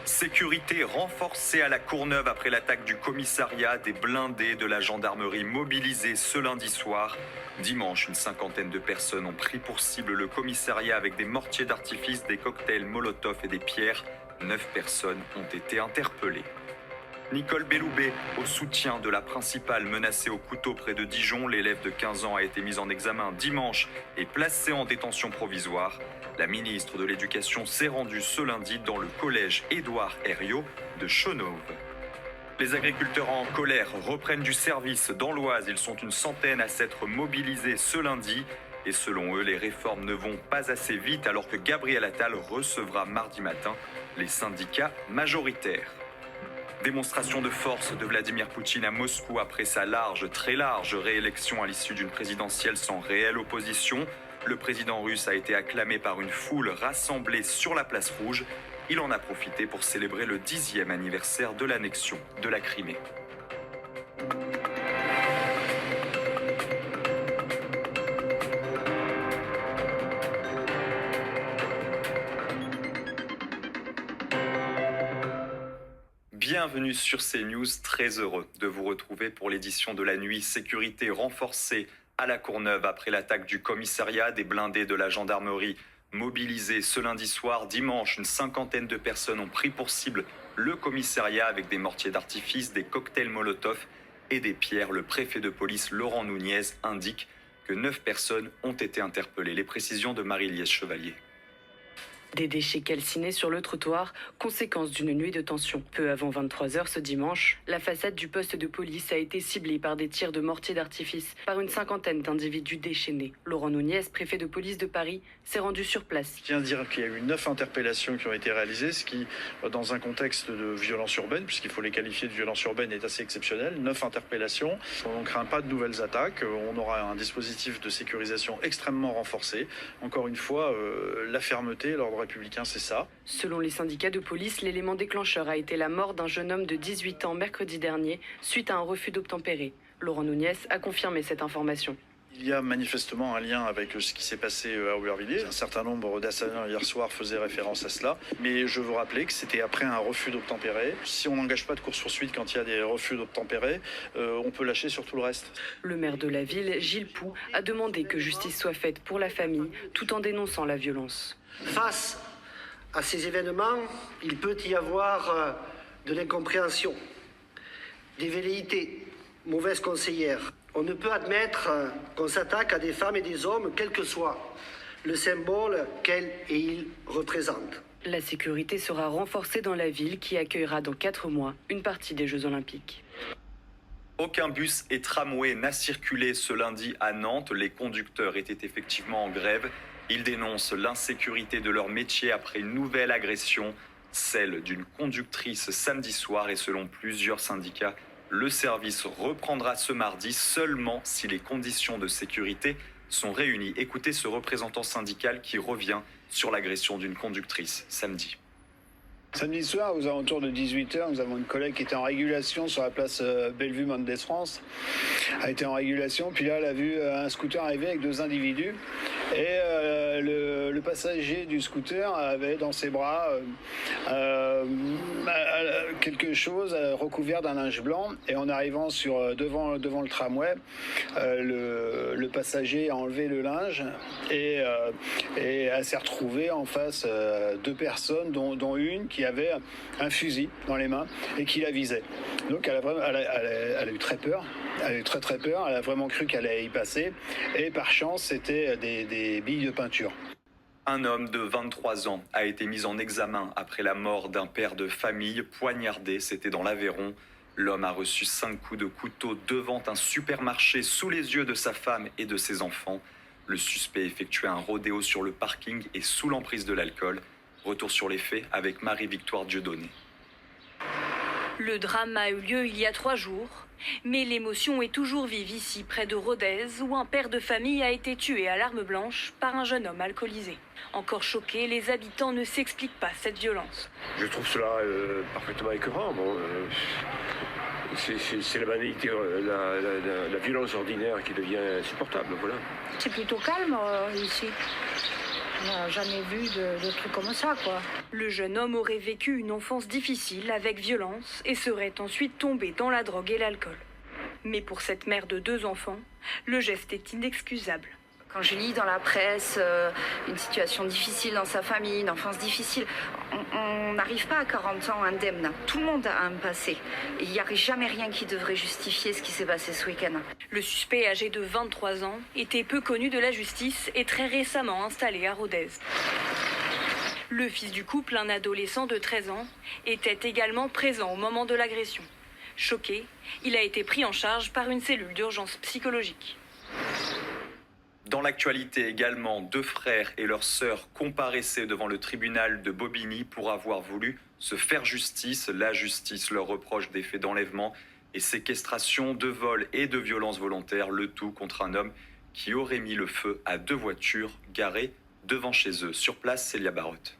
Sécurité renforcée à la Courneuve après l'attaque du commissariat, des blindés de la gendarmerie mobilisés ce lundi soir. Dimanche, une cinquantaine de personnes ont pris pour cible le commissariat avec des mortiers d'artifice, des cocktails Molotov et des pierres. 9 personnes ont été interpellées. Nicole Belloubet, au soutien de la principale menacée au couteau près de Dijon, l'élève de 15 ans a été mise en examen dimanche et placée en détention provisoire. La ministre de l'Éducation s'est rendue ce lundi dans le collège Édouard Herriot de Chenôve. Les agriculteurs en colère reprennent du service dans l'Oise. Ils sont une centaine à s'être mobilisés ce lundi. Et selon eux, les réformes ne vont pas assez vite alors que Gabriel Attal recevra mardi matin les syndicats majoritaires. Démonstration de force de Vladimir Poutine à Moscou après sa très large réélection à l'issue d'une présidentielle sans réelle opposition. Le président russe a été acclamé par une foule rassemblée sur la place rouge. Il en a profité pour célébrer le 10e anniversaire de l'annexion de la Crimée. Bienvenue sur CNews, très heureux de vous retrouver pour l'édition de la nuit. Sécurité renforcée à la Courneuve après l'attaque du commissariat, des blindés de la gendarmerie mobilisés ce lundi soir. Dimanche, une cinquantaine de personnes ont pris pour cible le commissariat avec des mortiers d'artifice, des cocktails Molotov et des pierres. Le préfet de police Laurent Nunez indique que 9 personnes ont été interpellées. Les précisions de Marie-Liesse Chevalier. Des déchets calcinés sur le trottoir, conséquence d'une nuit de tension. Peu avant 23h ce dimanche, la façade du poste de police a été ciblée par des tirs de mortier d'artifice par une cinquantaine d'individus déchaînés. Laurent Nunez, préfet de police de Paris, s'est rendu sur place. Je tiens à dire qu'il y a eu 9 interpellations qui ont été réalisées, ce qui, dans un contexte de violence urbaine, puisqu'il faut les qualifier de violence urbaine, est assez exceptionnel. 9 interpellations. On ne craint pas de nouvelles attaques. On aura un dispositif de sécurisation extrêmement renforcé. Encore une fois, la fermeté, l'ordre républicain, c'est ça. Selon les syndicats de police, l'élément déclencheur a été la mort d'un jeune homme de 18 ans mercredi dernier suite à un refus d'obtempérer. Laurent Nunez a confirmé cette information. Il y a manifestement un lien avec ce qui s'est passé à Aubervilliers. Un certain nombre d'assaillants hier soir faisaient référence à cela. Mais je veux rappeler que c'était après un refus d'obtempérer. Si on n'engage pas de course-poursuite quand il y a des refus d'obtempérer, on peut lâcher sur tout le reste. Le maire de la ville, Gilles Poux, a demandé que justice soit faite pour la famille, tout en dénonçant la violence. Face à ces événements, il peut y avoir de l'incompréhension, des velléités, mauvaises conseillères. On ne peut admettre qu'on s'attaque à des femmes et des hommes, quel que soit le symbole qu'elles et ils représentent. La sécurité sera renforcée dans la ville qui accueillera dans 4 mois une partie des Jeux Olympiques. Aucun bus et tramway n'a circulé ce lundi à Nantes. Les conducteurs étaient effectivement en grève. Ils dénoncent l'insécurité de leur métier après une nouvelle agression, celle d'une conductrice samedi soir. Et selon plusieurs syndicats, le service reprendra ce mardi seulement si les conditions de sécurité sont réunies. Écoutez ce représentant syndical qui revient sur l'agression d'une conductrice samedi. Samedi soir, aux alentours de 18h, nous avons une collègue qui était en régulation sur la place Bellevue-Mendès-France. Elle était en régulation, puis là, elle a vu un scooter arriver avec 2 individus. Et le passager du scooter avait dans ses bras quelque chose recouvert d'un linge blanc. Et en arrivant devant le tramway, le passager a enlevé le linge et elle s'est retrouvée en face 2 personnes, dont une qui avait un fusil dans les mains et qui la visait. Donc elle a eu très peur. Elle a eu très peur. Elle a vraiment cru qu'elle allait y passer. Et par chance, c'était des billes de peinture. Un homme de 23 ans a été mis en examen après la mort d'un père de famille poignardé. C'était dans l'Aveyron. L'homme a reçu 5 coups de couteau devant un supermarché sous les yeux de sa femme et de ses enfants. Le suspect effectuait un rodéo sur le parking et sous l'emprise de l'alcool. Retour sur les faits avec Marie-Victoire Dieudonné. Le drame a eu lieu il y a 3 jours, mais l'émotion est toujours vive ici, près de Rodez, où un père de famille a été tué à l'arme blanche par un jeune homme alcoolisé. Encore choqués, les habitants ne s'expliquent pas cette violence. Je trouve cela parfaitement écœurant. Bon, c'est la banalité, la violence ordinaire qui devient insupportable. Voilà. C'est plutôt calme ici. On n'a jamais vu de trucs comme ça, quoi. Le jeune homme aurait vécu une enfance difficile avec violence et serait ensuite tombé dans la drogue et l'alcool. Mais pour cette mère de 2 enfants, le geste est inexcusable. Quand je lis dans la presse une situation difficile dans sa famille, une enfance difficile, on n'arrive pas à 40 ans indemne. Tout le monde a un passé. Il n'y a jamais rien qui devrait justifier ce qui s'est passé ce week-end. Le suspect, âgé de 23 ans, était peu connu de la justice et très récemment installé à Rodez. Le fils du couple, un adolescent de 13 ans, était également présent au moment de l'agression. Choqué, il a été pris en charge par une cellule d'urgence psychologique. Dans l'actualité également, 2 frères et leur sœur comparaissaient devant le tribunal de Bobigny pour avoir voulu se faire justice. La justice leur reproche des faits d'enlèvement et séquestration, de vol et de violence volontaire, le tout contre un homme qui aurait mis le feu à 2 voitures garées devant chez eux. Sur place, Célia Barotte.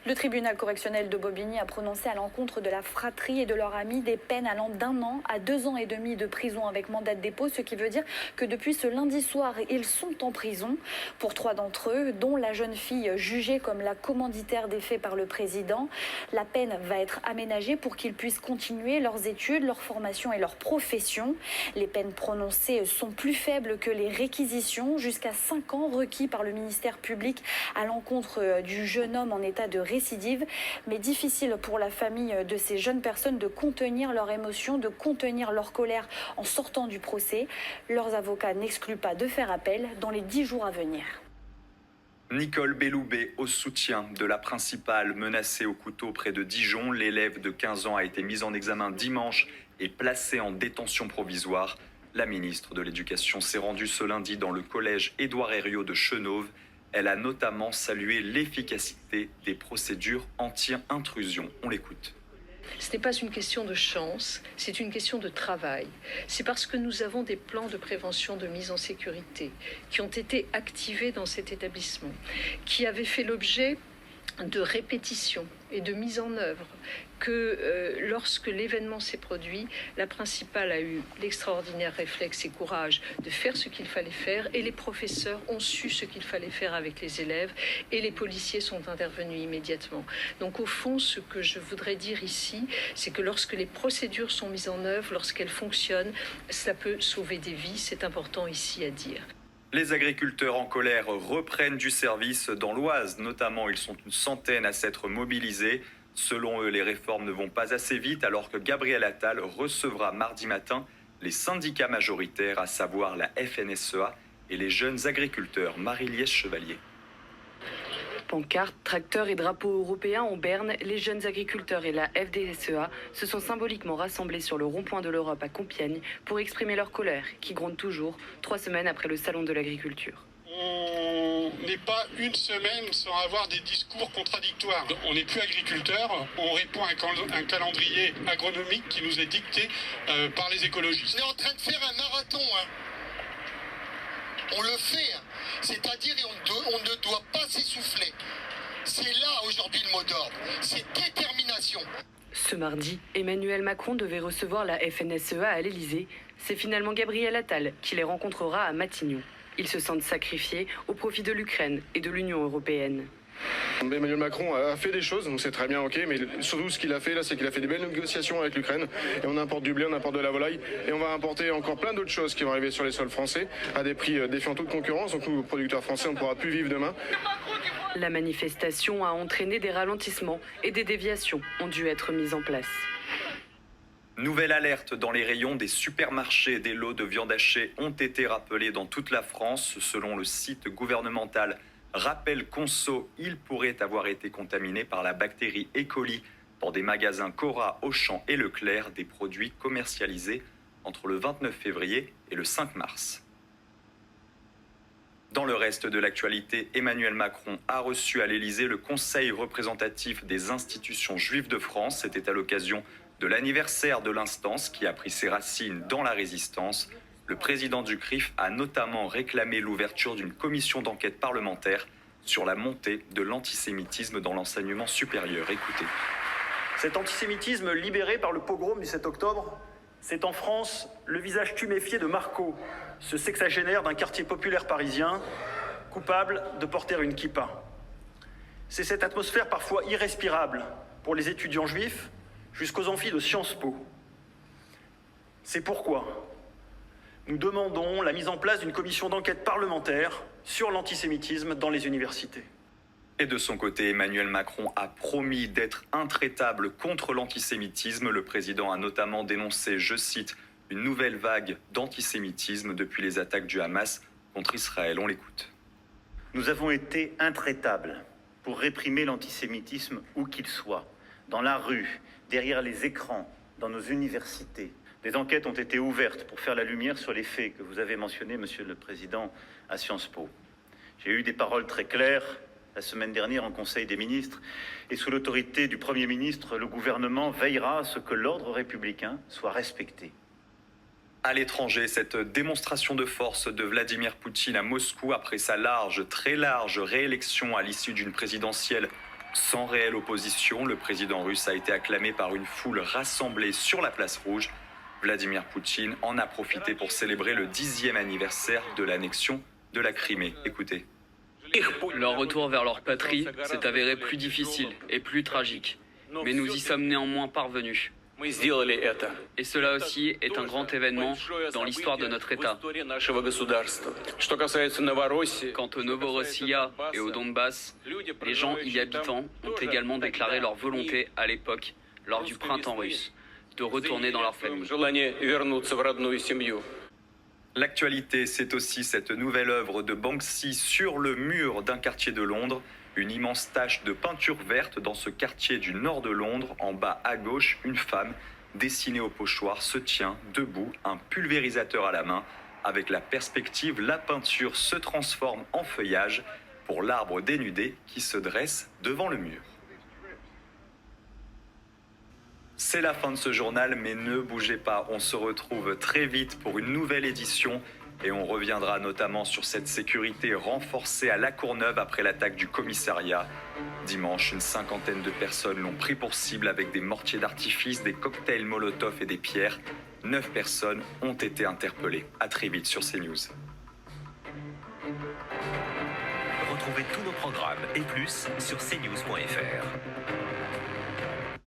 Le tribunal correctionnel de Bobigny a prononcé à l'encontre de la fratrie et de leur ami des peines allant d'1 an à 2 ans et demi de prison avec mandat de dépôt, ce qui veut dire que depuis ce lundi soir, ils sont en prison. Pour 3 d'entre eux, dont la jeune fille jugée comme la commanditaire des faits par le président, la peine va être aménagée pour qu'ils puissent continuer leurs études, leur formation et leur profession. Les peines prononcées sont plus faibles que les réquisitions, jusqu'à 5 ans requis par le ministère public à l'encontre du jeune homme en état de récidive, mais difficile pour la famille de ces jeunes personnes de contenir leurs émotions, de contenir leur colère en sortant du procès. Leurs avocats n'excluent pas de faire appel dans les 10 jours à venir. Nicole Belloubet au soutien de la principale menacée au couteau près de Dijon. L'élève de 15 ans a été mise en examen dimanche et placée en détention provisoire. La ministre de l'Éducation s'est rendue ce lundi dans le collège Édouard Herriot de Chenôve. Elle a notamment salué l'efficacité des procédures anti-intrusion. On l'écoute. Ce n'est pas une question de chance, c'est une question de travail. C'est parce que nous avons des plans de prévention de mise en sécurité qui ont été activés dans cet établissement, qui avaient fait l'objet de répétition et de mise en œuvre, que lorsque l'événement s'est produit, la principale a eu l'extraordinaire réflexe et courage de faire ce qu'il fallait faire, et les professeurs ont su ce qu'il fallait faire avec les élèves, et les policiers sont intervenus immédiatement. Donc au fond, ce que je voudrais dire ici, c'est que lorsque les procédures sont mises en œuvre, lorsqu'elles fonctionnent, cela peut sauver des vies, c'est important ici à dire. Les agriculteurs en colère reprennent du service dans l'Oise. Notamment, ils sont une centaine à s'être mobilisés. Selon eux, les réformes ne vont pas assez vite alors que Gabriel Attal recevra mardi matin les syndicats majoritaires, à savoir la FNSEA et les jeunes agriculteurs. Marie-Liesse Chevalier. Pancartes, tracteurs et drapeaux européens en Berne, les jeunes agriculteurs et la FDSEA se sont symboliquement rassemblés sur le rond-point de l'Europe à Compiègne pour exprimer leur colère, qui gronde toujours 3 semaines après le salon de l'agriculture. On n'est pas une semaine sans avoir des discours contradictoires. On n'est plus agriculteur, on répond à un calendrier agronomique qui nous est dicté par les écologistes. On est en train de faire un marathon, On le fait, c'est-à-dire on ne doit pas s'essouffler. C'est là aujourd'hui le mot d'ordre, c'est détermination. Ce mardi, Emmanuel Macron devait recevoir la FNSEA à l'Elysée. C'est finalement Gabriel Attal qui les rencontrera à Matignon. Ils se sentent sacrifiés au profit de l'Ukraine et de l'Union européenne. Emmanuel Macron a fait des choses, donc c'est très bien, ok, mais surtout ce qu'il a fait là, c'est qu'il a fait des belles négociations avec l'Ukraine, et on importe du blé, on importe de la volaille, et on va importer encore plein d'autres choses qui vont arriver sur les sols français à des prix défiant toute concurrence, donc nous, producteurs français, on ne pourra plus vivre demain. La manifestation a entraîné des ralentissements et des déviations ont dû être mises en place. Nouvelle alerte dans les rayons des supermarchés. Des lots de viande hachée ont été rappelés dans toute la France. Selon le site gouvernemental Rappel Conso, il pourrait avoir été contaminé par la bactérie E. coli dans des magasins Cora, Auchan et Leclerc, des produits commercialisés entre le 29 février et le 5 mars. Dans le reste de l'actualité, Emmanuel Macron a reçu à l'Élysée le Conseil représentatif des institutions juives de France. C'était à l'occasion de l'anniversaire de l'instance qui a pris ses racines dans la résistance. Le président du CRIF a notamment réclamé l'ouverture d'une commission d'enquête parlementaire sur la montée de l'antisémitisme dans l'enseignement supérieur. Écoutez. Cet antisémitisme libéré par le pogrom du 7 octobre, c'est en France le visage tuméfié de Marco, ce sexagénaire d'un quartier populaire parisien, coupable de porter une kippa. C'est cette atmosphère parfois irrespirable pour les étudiants juifs jusqu'aux amphis de Sciences Po. C'est pourquoi nous demandons la mise en place d'une commission d'enquête parlementaire sur l'antisémitisme dans les universités. Et de son côté, Emmanuel Macron a promis d'être intraitable contre l'antisémitisme. Le président a notamment dénoncé, je cite, une nouvelle vague d'antisémitisme depuis les attaques du Hamas contre Israël. On l'écoute. Nous avons été intraitables pour réprimer l'antisémitisme où qu'il soit, dans la rue, derrière les écrans, dans nos universités. Des enquêtes ont été ouvertes pour faire la lumière sur les faits que vous avez mentionnés, Monsieur le Président, à Sciences Po. J'ai eu des paroles très claires la semaine dernière en Conseil des ministres, et sous l'autorité du Premier ministre, le gouvernement veillera à ce que l'ordre républicain soit respecté. À l'étranger, cette démonstration de force de Vladimir Poutine à Moscou après sa très large réélection à l'issue d'une présidentielle sans réelle opposition. Le président russe a été acclamé par une foule rassemblée sur la place rouge. Vladimir Poutine en a profité pour célébrer le 10e anniversaire de l'annexion de la Crimée. Écoutez. Leur retour vers leur patrie s'est avéré plus difficile et plus tragique. Mais nous y sommes néanmoins parvenus. Et cela aussi est un grand événement dans l'histoire de notre État. Quant au Novorossiya et au Donbass, les gens y habitant ont également déclaré leur volonté à l'époque, lors du printemps russe, de retourner dans leur famille. L'actualité, c'est aussi cette nouvelle œuvre de Banksy sur le mur d'un quartier de Londres. Une immense tache de peinture verte dans ce quartier du nord de Londres. En bas à gauche, une femme dessinée au pochoir se tient debout, un pulvérisateur à la main. Avec la perspective, la peinture se transforme en feuillage pour l'arbre dénudé qui se dresse devant le mur. C'est la fin de ce journal, mais ne bougez pas, on se retrouve très vite pour une nouvelle édition et on reviendra notamment sur cette sécurité renforcée à La Courneuve après l'attaque du commissariat. Dimanche, une cinquantaine de personnes l'ont pris pour cible avec des mortiers d'artifice, des cocktails Molotov et des pierres. 9 personnes ont été interpellées. À très vite sur CNews. Retrouvez tous nos programmes et plus sur cnews.fr.